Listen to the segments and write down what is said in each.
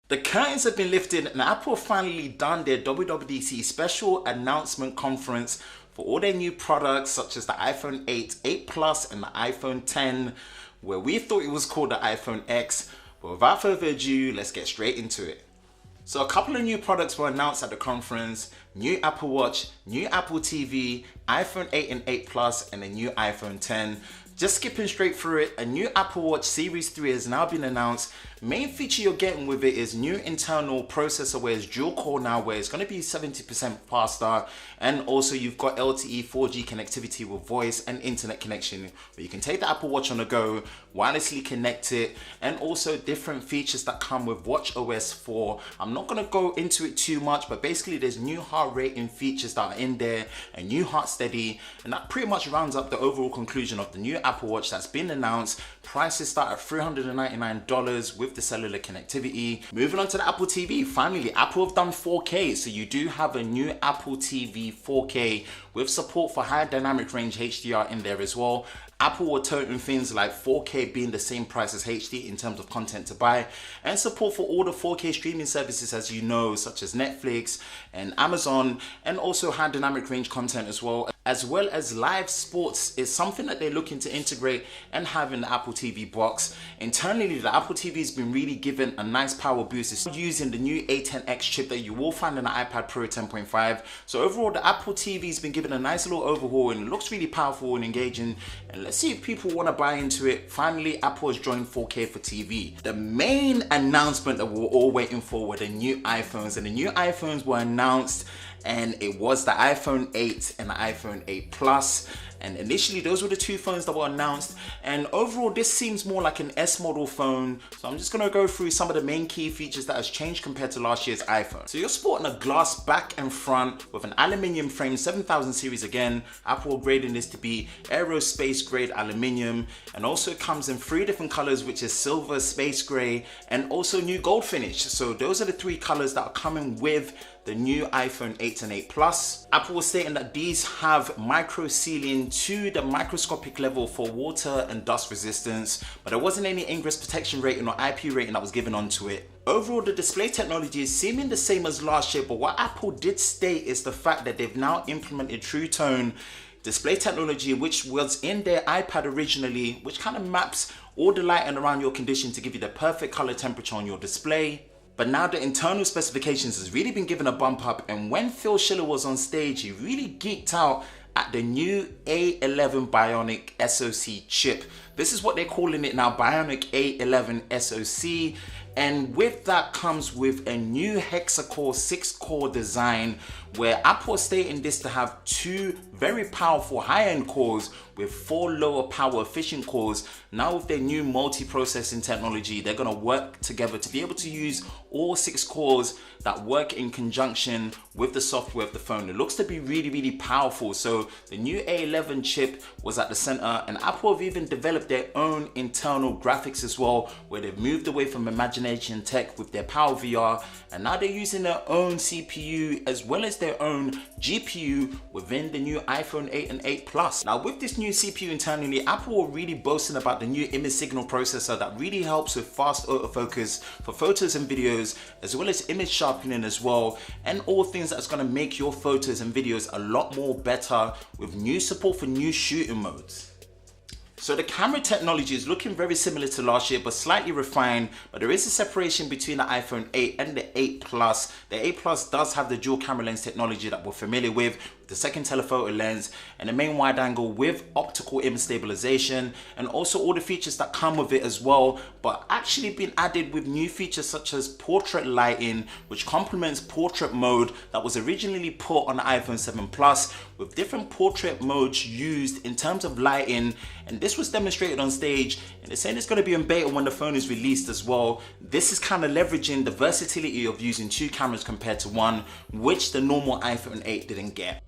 The curtains have been lifted and Apple have finally done their WWDC special announcement conference for all their new products such as the iPhone 8, 8 Plus and the iPhone 10, where we thought it was called the iPhone X. But without further ado, let's get straight into it. So a couple of new products were announced at the conference: new Apple Watch, new Apple TV, iPhone 8 and 8 Plus and a new iPhone 10. Just skipping straight through it, a new Apple Watch Series 3 has now been announced. Main feature you're getting with it is new internal processor where it's dual core now, where it's going to be 70% faster, and also you've got LTE 4G connectivity with voice and internet connection, where you can take the Apple Watch on the go, wirelessly connect it, and also different features that come with watchOS 4. I'm not going to go into it too much, but basically there's new heart rating features that are in there, a new heart steady, and that pretty much rounds up the overall conclusion of the new Apple Watch that's been announced. Prices start at $399 with the cellular connectivity. Moving on to the Apple TV, finally Apple have done 4K, so you do have a new Apple TV 4K with support for high dynamic range HDR in there as well. Apple were toting things like 4K being the same price as HD in terms of content to buy, and support for all the 4K streaming services, as you know, such as Netflix and Amazon, and also high dynamic range content as well as live sports is something that they're looking to integrate and have in the Apple TV box. Internally, the Apple TV has been really given a nice power boost. It's using the new A10X chip that you will find in the iPad Pro 10.5. So overall, the Apple TV has been given a nice little overhaul and it looks really powerful and engaging. And let's see if people want to buy into it. Finally, Apple has joined 4K for TV. The main announcement that we were all waiting for were the new iPhones, and the new iPhones were announced, and it was the iPhone 8 and the iPhone 8 Plus. And initially those were the two phones that were announced, and overall this seems more like an S model phone. So I'm just going to go through some of the main key features that has changed compared to last year's iPhone. So you're sporting a glass back and front with an aluminium frame, 7000 series again. Apple upgrading this to be aerospace grade aluminium, and also it comes in 3 different colors, which is silver, space gray, and also new gold finish. So those are the 3 colors that are coming with the new iPhone 8 and 8 Plus. Apple was stating that these have micro sealing to the microscopic level for water and dust resistance, but there wasn't any ingress protection rating or IP rating that was given onto it. Overall, the display technology is seeming the same as last year, but what Apple did state is the fact that they've now implemented True Tone display technology, which was in their iPad originally, which kind of maps all the lighting around your condition to give you the perfect color temperature on your display. But now the internal specifications has really been given a bump up, and when Phil Schiller was on stage, he really geeked out at the new A11 Bionic SoC chip. This is what they're calling it now, Bionic A11 SoC. And with that comes with a new hexa-core 6-core design, where Apple is stating this to have 2 very powerful high-end cores with 4 lower power efficient cores. Now with their new multi-processing technology, they're going to work together to be able to use all 6 cores that work in conjunction with the software of the phone. It looks to be really, really powerful. So the new A11 chip was at the center, and Apple have even developed their own internal graphics as well, where they've moved away from Imagination Tech with their Power VR, and now they're using their own CPU as well as their own GPU within the new iPhone 8 and 8 Plus. Now with this new CPU internally, Apple are really boasting about the new image signal processor that really helps with fast autofocus for photos and videos, as well as image sharpening as well, and all things that's going to make your photos and videos a lot more better with new support for new shooting modes. So the camera technology is looking very similar to last year, but slightly refined, but there is a separation between the iPhone 8 and the 8 Plus. The 8 Plus does have the dual camera lens technology that we're familiar with the second telephoto lens and the main wide angle with optical image stabilization, and also all the features that come with it as well, but actually been added with new features such as portrait lighting, which complements portrait mode that was originally put on the iPhone 7 Plus, with different portrait modes used in terms of lighting. And this was demonstrated on stage, and they're saying it's going to be in beta when the phone is released as well. This is kind of leveraging the versatility of using 2 cameras compared to 1, which the normal iPhone 8 didn't get.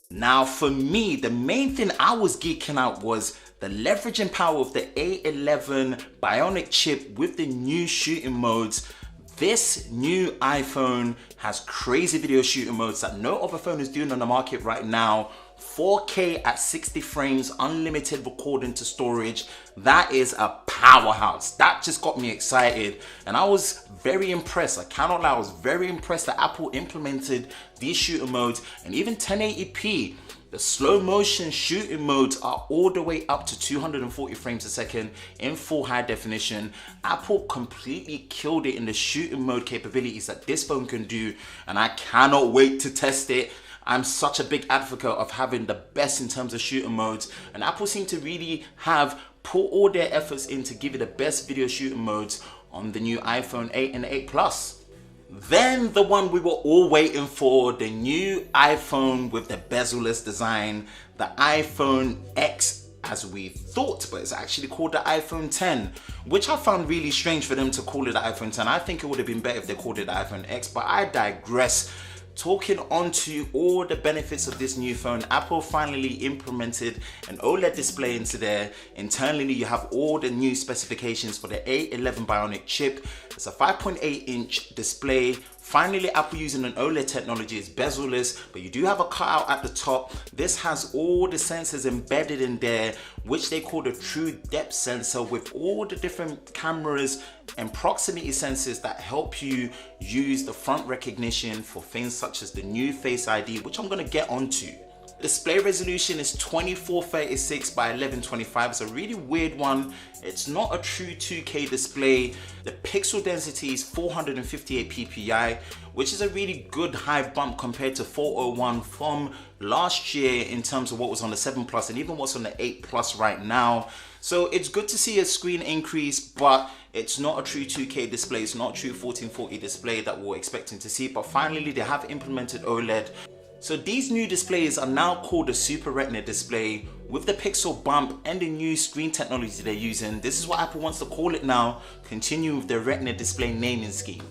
Now for me, the main thing I was geeking out was the leveraging power of the A11 Bionic chip with the new shooting modes. This new iPhone has crazy video shooting modes that no other phone is doing on the market right now, 4K at 60 frames, unlimited recording to storage. That is a powerhouse. That just got me excited, and I was very impressed. I cannot lie, I was very impressed that Apple implemented these shooting modes, and even 1080p. The slow motion shooting modes are all the way up to 240 frames a second in full high definition. Apple completely killed it in the shooting mode capabilities that this phone can do, and I cannot wait to test it. I'm such a big advocate of having the best in terms of shooting modes, and Apple seem to really have put all their efforts in to give you the best video shooting modes on the new iPhone 8 and 8 Plus. Then the one we were all waiting for, the new iPhone with the bezel-less design, the iPhone X as we thought, but it's actually called the iPhone 10, which I found really strange for them to call it the iPhone 10. I think it would have been better if they called it the iPhone X, but I digress. Talking on to all the benefits of this new phone, Apple finally implemented an OLED display into there. Internally, you have all the new specifications for the A11 Bionic chip. It's a 5.8-inch display. Finally, Apple using an OLED technology. Is bezel-less, but you do have a cutout at the top. This has all the sensors embedded in there, which they call the true depth sensor, with all the different cameras and proximity sensors that help you use the front recognition for things such as the new Face ID, which I'm going to get onto. Display resolution is 2436 by 1125. It's a really weird one. It's not a true 2K display. The pixel density is 458 ppi, which is a really good high bump compared to 401 from last year in terms of what was on the 7 Plus and even what's on the 8 Plus right now. So it's good to see a screen increase, but it's not a true 2K display. It's not a true 1440 display that we're expecting to see, but finally they have implemented OLED. So these new displays are now called a Super Retina display with the pixel bump and the new screen technology they're using. This is what Apple wants to call it now, continue with their Retina display naming scheme.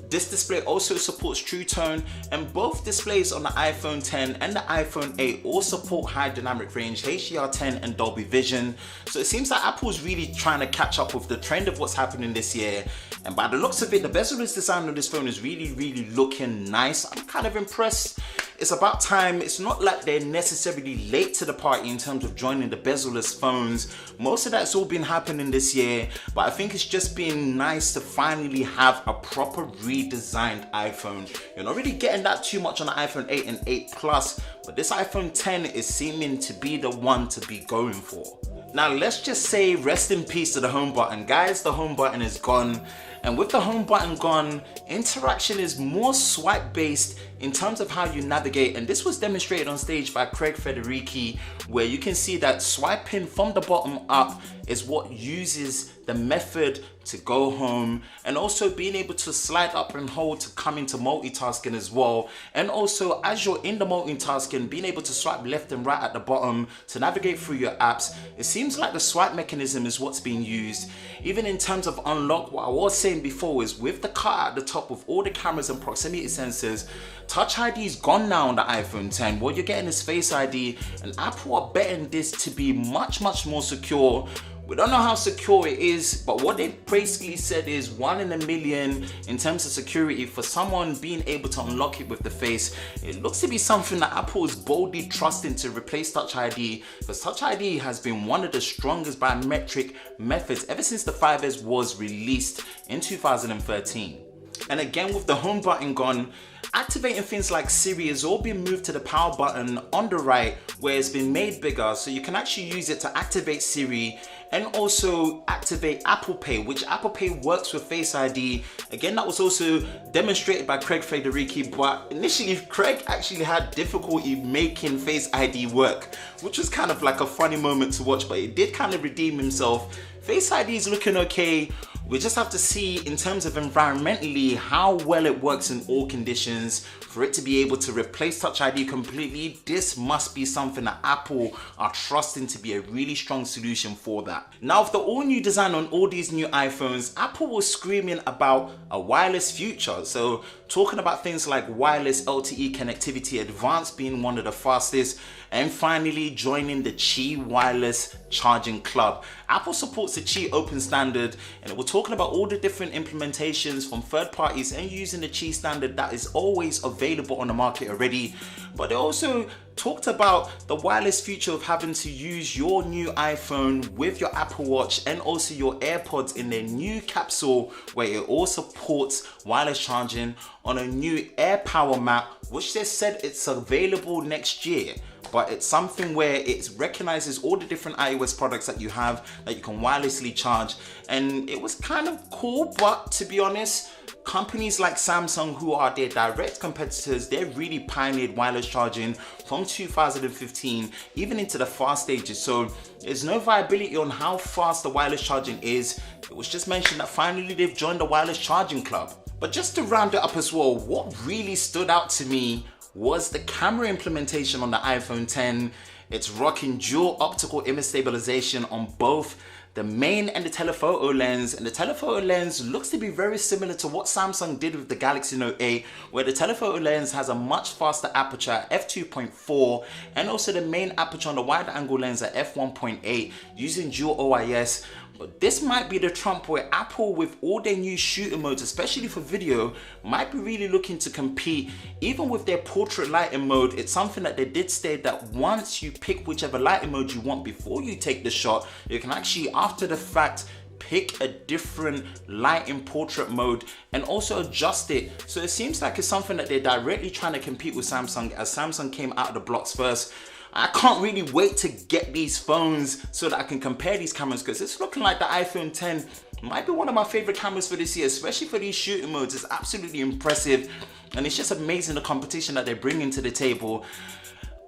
This display also supports True Tone, and both displays on the iPhone 10 and the iPhone 8 all support high dynamic range, HDR10 and Dolby Vision. So it seems like Apple's really trying to catch up with the trend of what's happening this year. And by the looks of it, the bezel-less design of this phone is really looking nice. I'm kind of impressed. It's about time. It's not like they're necessarily late to the party in terms of joining the bezel-less phones. Most of that's all been happening this year, but I think it's just been nice to finally have a proper redesigned iPhone. You're not really getting that too much on the iPhone 8 and 8 Plus, but this iPhone 10 is seeming to be the one to be going for. Now let's just say rest in peace to the home button. Guys, the home button is gone. And with the home button gone, interaction is more swipe based in terms of how you navigate, and this was demonstrated on stage by Craig Federighi, where you can see that swiping from the bottom up is what uses the method to go home, and also being able to slide up and hold to come into multitasking as well. And also as you're in the multitasking, being able to swipe left and right at the bottom to navigate through your apps. It seems like the swipe mechanism is what's being used. Even in terms of unlock, what I was saying before is with the car at the top with all the cameras and proximity sensors, Touch ID is gone now on the iPhone 10. What you're getting is Face ID, and Apple are betting this to be much more secure. We don't know how secure it is, but what they basically said is 1 in a million in terms of security for someone being able to unlock it with the face. It looks to be something that Apple is boldly trusting to replace Touch ID, because Touch ID has been one of the strongest biometric methods ever since the 5S was released in 2013. And again, with the home button gone, activating things like Siri has all been moved to the power button on the right, where it's been made bigger, so you can actually use it to activate Siri and also activate Apple Pay, which Apple Pay works with Face ID. Again, that was also demonstrated by Craig Federighi, but initially Craig actually had difficulty making Face ID work, which was kind of like a funny moment to watch, but it did kind of redeem himself. Face ID is looking okay. We just have to see in terms of environmentally how well it works in all conditions. For it to be able to replace Touch ID completely, this must be something that Apple are trusting to be a really strong solution for that. Now, with the all new design on all these new iPhones, Apple was screaming about a wireless future. So talking about things like wireless LTE connectivity advanced being one of the fastest, and finally joining the Qi wireless charging club. Apple supports the Qi open standard, and we're talking about all the different implementations from third parties and using the Qi standard that is always available on the market already. But they also talked about the wireless future of having to use your new iPhone with your Apple Watch and also your AirPods in their new capsule, where it all supports wireless charging on a new AirPower map, which they said it's available next year. But it's something where it recognizes all the different iOS products that you have that you can wirelessly charge. And it was kind of cool, but to be honest, companies like Samsung, who are their direct competitors, they really pioneered wireless charging from 2015, even into the fast stages. So there's no viability on how fast the wireless charging is. It was just mentioned that finally they've joined the wireless charging club. But just to round it up as well, what really stood out to me was the camera implementation on the iPhone 10. It's rocking dual optical image stabilization on both the main and the telephoto lens, and the telephoto lens looks to be very similar to what Samsung did with the Galaxy Note 8, where the telephoto lens has a much faster aperture at f2.4 and also the main aperture on the wide angle lens at f1.8 using dual OIS. But this might be the trump where Apple, with all their new shooting modes, especially for video, might be really looking to compete. Even with their portrait lighting mode, it's something that they did state that once you pick whichever lighting mode you want before you take the shot, you can actually, after the fact, pick a different lighting portrait mode and also adjust it. So it seems like it's something that they're directly trying to compete with Samsung, as Samsung came out of the blocks first. I can't really wait to get these phones so that I can compare these cameras, because it's looking like the iPhone 10 might be one of my favorite cameras for this year, especially for these shooting modes. It's absolutely impressive, and it's just amazing the competition that they're bringing to the table.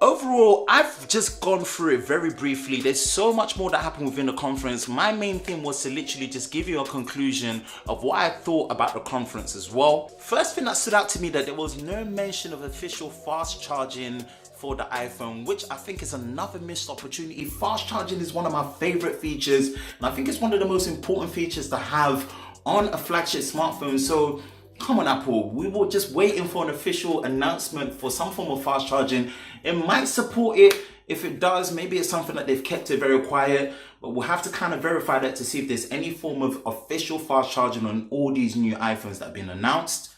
Overall, I've just gone through it very briefly. There's so much more that happened within the conference. My main thing was to literally just give you a conclusion of what I thought about the conference as well. First thing that stood out to me, that there was no mention of official fast charging for the iPhone, which I think is another missed opportunity. Fast charging is one of my favorite features, and I think it's one of the most important features to have on a flagship smartphone. So come on, Apple, we were just waiting for an official announcement for some form of fast charging. It might support it. If it does, maybe it's something that they've kept it very quiet, but we'll have to kind of verify that to see if there's any form of official fast charging on all these new iPhones that have been announced.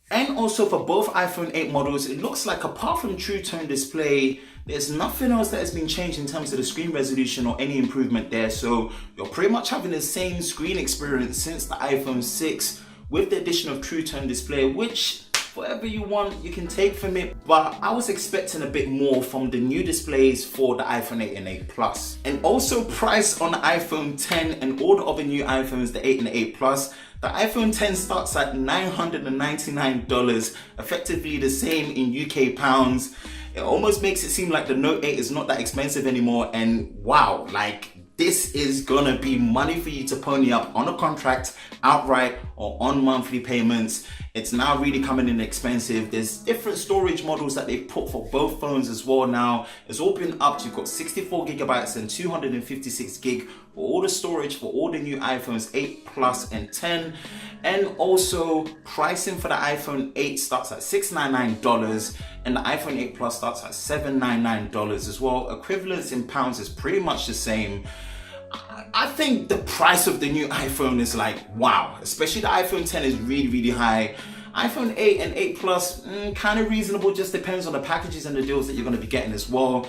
And also for both iPhone 8 models, it looks like apart from True Tone display, there's nothing else that has been changed in terms of the screen resolution or any improvement there. So you're pretty much having the same screen experience since the iPhone 6 with the addition of True Tone display, which whatever you want, you can take from it. But I was expecting a bit more from the new displays for the iPhone 8 and 8 Plus. And also price on the iPhone 10 and all the other new iPhones, the 8 and the 8 Plus. The iPhone 10 starts at $999, effectively the same in UK pounds. It almost makes it seem like the Note 8 is not that expensive anymore, and wow, like this is gonna be money for you to pony up on a contract, outright or on monthly payments. It's now really coming in expensive. There's different storage models that they've put for both phones as well now. It's all been upped. You've got 64 gigabytes and 256 gig for all the storage for all the new iPhones 8 Plus and 10. And also pricing for the iPhone 8 starts at $699 and the iPhone 8 Plus starts at $799 as well. Equivalence in pounds is pretty much the same. I think the price of the new iPhone is like, wow, especially the iPhone 10 is really, really high. iPhone 8 and 8 Plus, kind of reasonable, just depends on the packages and the deals that you're going to be getting as well.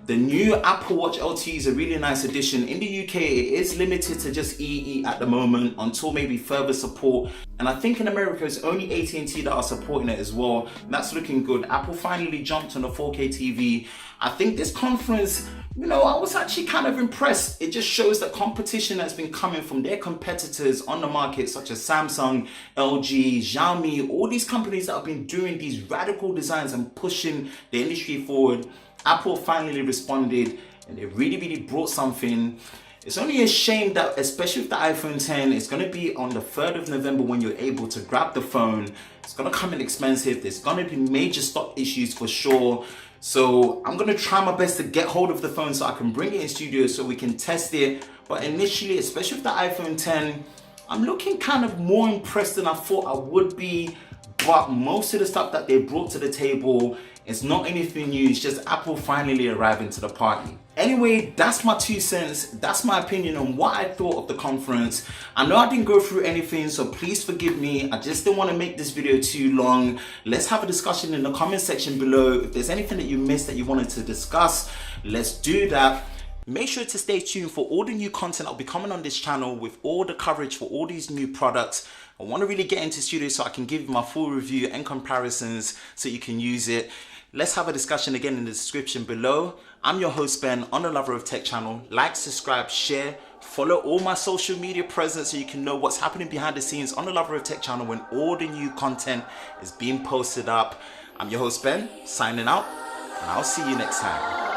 The new Apple Watch LTE is a really nice addition. In the UK, it is limited to just EE at the moment until maybe further support. And I think in America, it's only AT&T that are supporting it as well. And that's looking good. Apple finally jumped on the 4K TV. I think this conference, you know, I was actually kind of impressed. It just shows that competition has been coming from their competitors on the market, such as Samsung, LG, Xiaomi, all these companies that have been doing these radical designs and pushing the industry forward. Apple finally responded and they really brought something. It's only a shame that, especially with the iPhone 10, it's going to be on the 3rd of November when you're able to grab the phone. It's going to come in expensive. There's going to be major stock issues for sure. So I'm going to try my best to get hold of the phone so I can bring it in studio so we can test it. But initially, especially with the iPhone 10, I'm looking kind of more impressed than I thought I would be. But most of the stuff that they brought to the table, it's not anything new. It's just Apple finally arriving to the party. Anyway, that's my 2 cents. That's my opinion on what I thought of the conference. I know I didn't go through anything, so please forgive me. I just didn't want to make this video too long. Let's have a discussion in the comment section below. If there's anything that you missed that you wanted to discuss, let's do that. Make sure to stay tuned for all the new content I'll be coming on this channel with all the coverage for all these new products. I want to really get into studio so I can give you my full review and comparisons so you can use it. Let's have a discussion again in the description below. I'm your host Ben on the Lover of Tech channel. Like, subscribe, share, follow all my social media presence so you can know what's happening behind the scenes on the Lover of Tech channel when all the new content is being posted up. I'm your host Ben, signing out, and I'll see you next time.